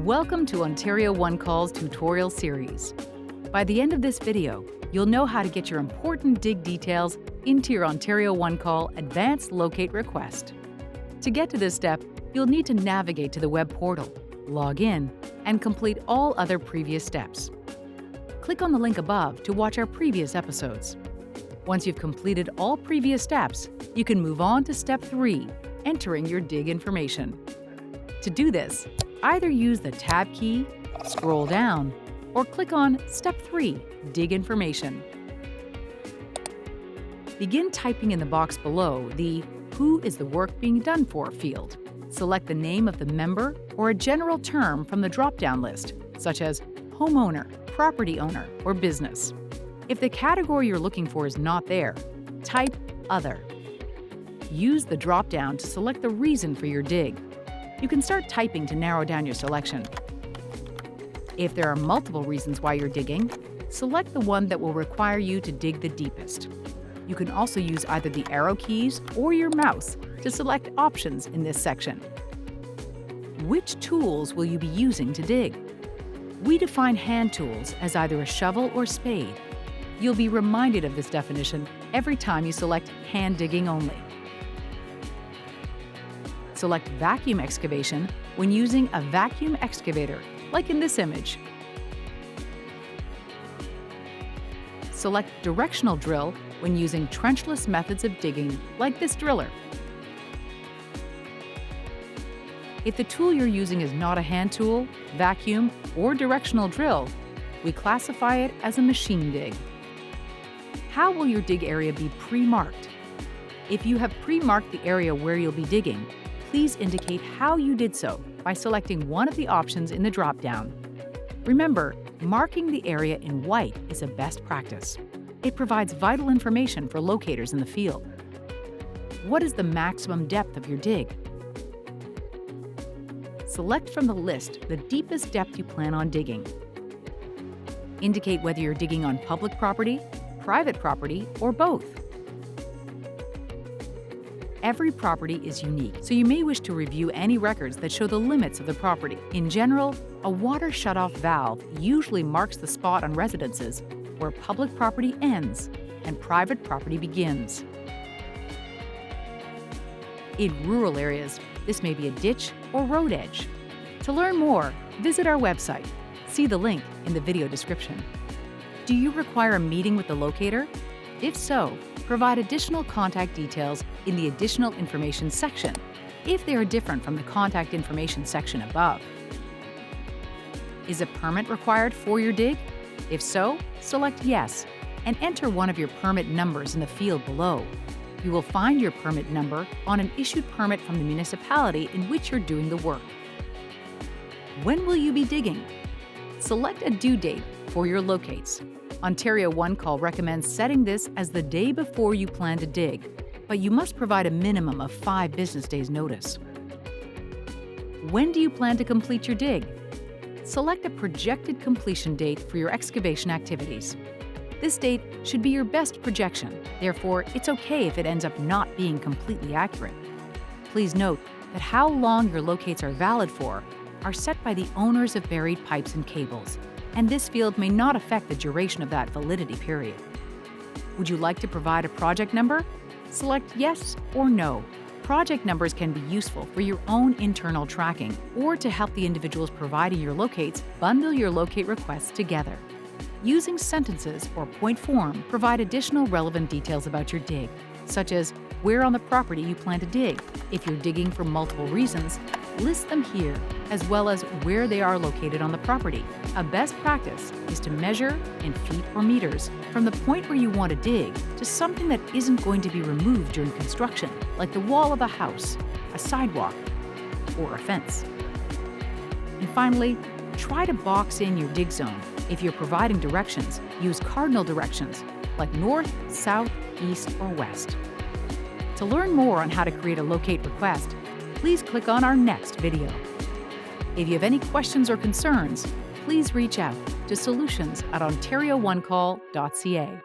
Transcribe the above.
Welcome to Ontario One Call's tutorial series. By the end of this video, you'll know how to get your important dig details into your Ontario One Call Advanced Locate request. To get to this step, you'll need to navigate to the web portal, log in, and complete all other previous steps. Click on the link above to watch our previous episodes. Once you've completed all previous steps, you can move on to step 3, entering your dig information. To do this, either use the Tab key, scroll down, or click on Step 3, Dig Information. Begin typing in the box below the Who is the work being done for field. Select the name of the member or a general term from the drop-down list, such as homeowner, property owner, or business. If the category you're looking for is not there, type Other. Use the drop-down to select the reason for your dig. You can start typing to narrow down your selection. If there are multiple reasons why you're digging, select the one that will require you to dig the deepest. You can also use either the arrow keys or your mouse to select options in this section. Which tools will you be using to dig? We define hand tools as either a shovel or spade. You'll be reminded of this definition every time you select hand digging only. Select vacuum excavation when using a vacuum excavator, like in this image. Select directional drill when using trenchless methods of digging, like this driller. If the tool you're using is not a hand tool, vacuum, or directional drill, we classify it as a machine dig. How will your dig area be pre-marked? If you have pre-marked the area where you'll be digging, please indicate how you did so by selecting one of the options in the drop-down. Remember, marking the area in white is a best practice. It provides vital information for locators in the field. What is the maximum depth of your dig? Select from the list the deepest depth you plan on digging. Indicate whether you're digging on public property, private property, or both. Every property is unique, so you may wish to review any records that show the limits of the property. In general, a water shutoff valve usually marks the spot on residences where public property ends and private property begins. In rural areas, this may be a ditch or road edge. To learn more, visit our website. See the link in the video description. Do you require a meeting with the locator? If so, provide additional contact details in the Additional Information section if they are different from the Contact Information section above. Is a permit required for your dig? If so, select Yes and enter one of your permit numbers in the field below. You will find your permit number on an issued permit from the municipality in which you're doing the work. When will you be digging? Select a due date for your locates. Ontario One Call recommends setting this as the day before you plan to dig, but you must provide a minimum of 5 business days' notice. When do you plan to complete your dig? Select a projected completion date for your excavation activities. This date should be your best projection, therefore it's okay if it ends up not being completely accurate. Please note that how long your locates are valid for are set by the owners of buried pipes and cables, and this field may not affect the duration of that validity period. Would you like to provide a project number? Select Yes or No. Project numbers can be useful for your own internal tracking or to help the individuals providing your locates bundle your locate requests together. Using sentences or point form provide additional relevant details about your dig, such as where on the property you plan to dig. If you're digging for multiple reasons, list them here, as well as where they are located on the property. A best practice is to measure in feet or meters from the point where you want to dig to something that isn't going to be removed during construction, like the wall of a house, a sidewalk, or a fence. And finally, try to box in your dig zone. If you're providing directions, use cardinal directions like north, south, east, or west. To learn more on how to create a locate request, please click on our next video. If you have any questions or concerns, please reach out to solutions@OntarioOneCall.ca.